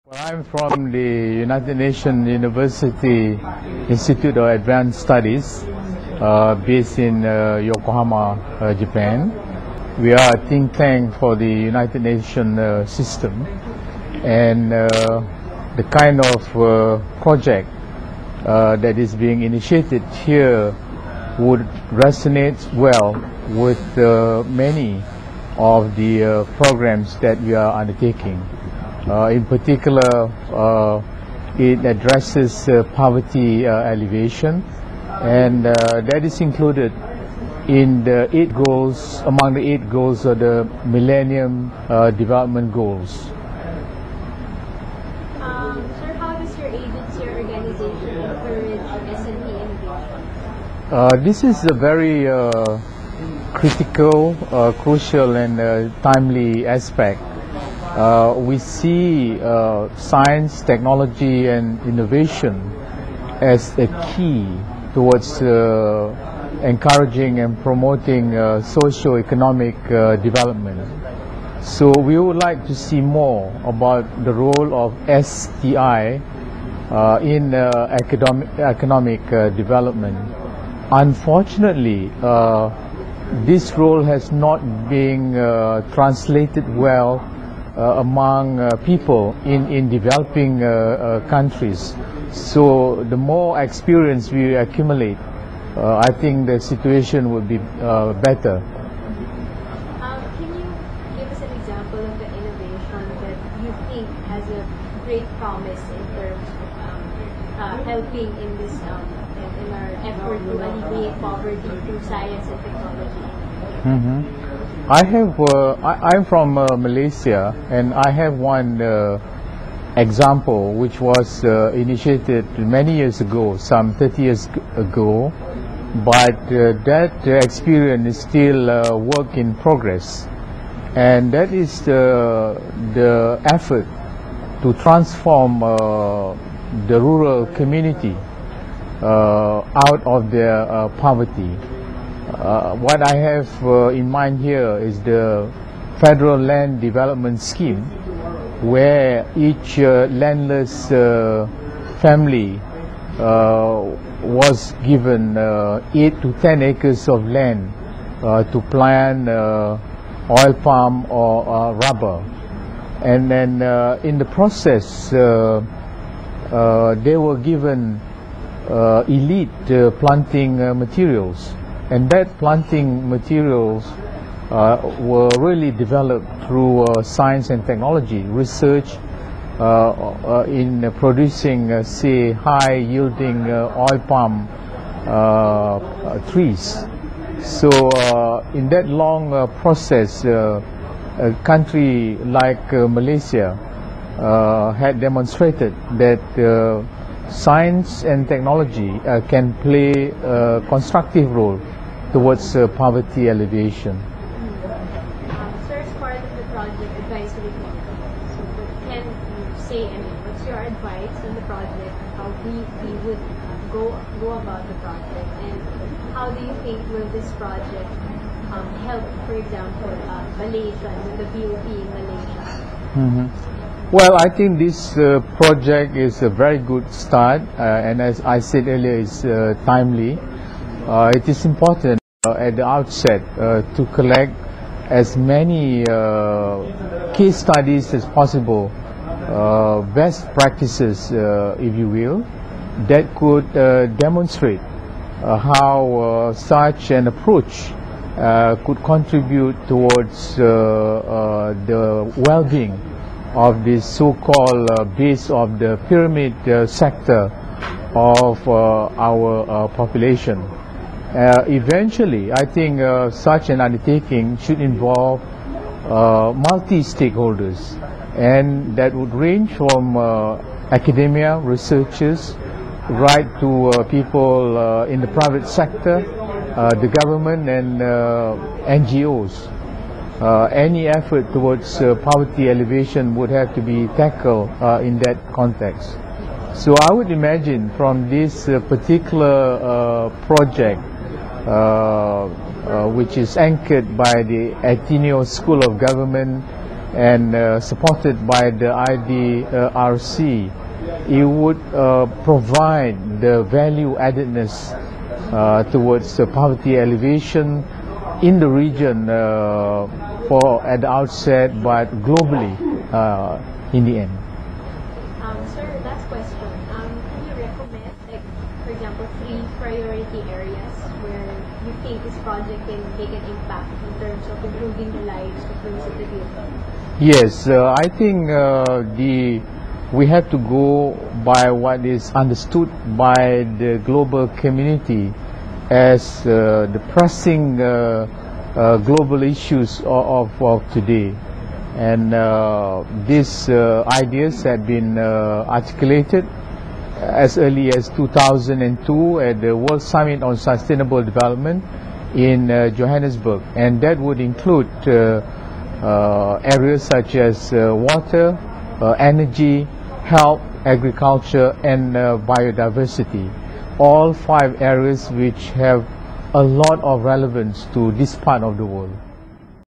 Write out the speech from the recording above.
Well, I'm from the United Nations University Institute of Advanced Studies, based in Yokohama, Japan. We are a think tank for the United Nations system, and the kind of project that is being initiated here would resonate well with many of the programs that we are undertaking. In particular, it addresses poverty alleviation, and that is included in the 8 goals, among the 8 goals of the Millennium Development Goals. Sir, how does your agency or organization encourage S&P innovation? This is a very critical, crucial and timely aspect. We see science, technology and innovation as a key towards encouraging and promoting socio-economic development. So we would like to see more about the role of STI in economic development. Unfortunately, this role has not been translated well among people in developing countries. So the more experience we accumulate, I think the situation would be better. Can you give us an example of the innovation that you think has a great promise in terms of helping in this in our effort to alleviate poverty through science and technology? I'm from Malaysia, and I have one example which was initiated many years ago, some 30 years ago, but that experience is still a work in progress, and that is the effort to transform the rural community out of their poverty. What I have in mind here is the Federal Land Development Scheme, where each landless family was given 8 to 10 acres of land to plant oil palm or rubber. And then in the process, they were given elite planting materials. And that planting materials were really developed through science and technology research in producing, say, high-yielding oil palm trees. So in that long process, a country like Malaysia had demonstrated that science and technology can play a constructive role towards poverty alleviation. Sir, as part of the project advisory committee, so what can you say, what's your advice on the project, how we would go about the project, and how do you think will this project help, for example, Malaysia, the BOP in Malaysia? Well, I think this project is a very good start, and as I said earlier, it's timely. It is important at the outset to collect as many case studies as possible, best practices, if you will, that could demonstrate how such an approach could contribute towards the well-being of the so-called base of the pyramid sector of our population. Eventually, I think such an undertaking should involve multi-stakeholders, and that would range from academia, researchers, right to people in the private sector, the government and NGOs. Any effort towards poverty alleviation would have to be tackled in that context. So I would imagine from this particular project, which is anchored by the Ateneo School of Government and supported by the IDRC, it would provide the value addedness towards poverty alleviation in the region at the outset, but globally in the end. Sir, last question. Can you recommend, like, for example, 3 priority areas where you think this project can make an impact in terms of improving the lives of those in the field? Yes, I think we have to go by what is understood by the global community as the pressing global issues of today. And these ideas have been articulated as early as 2002 at the World Summit on Sustainable Development in Johannesburg, and that would include areas such as water, energy, health, agriculture, and biodiversity. All 5 areas which have a lot of relevance to this part of the world.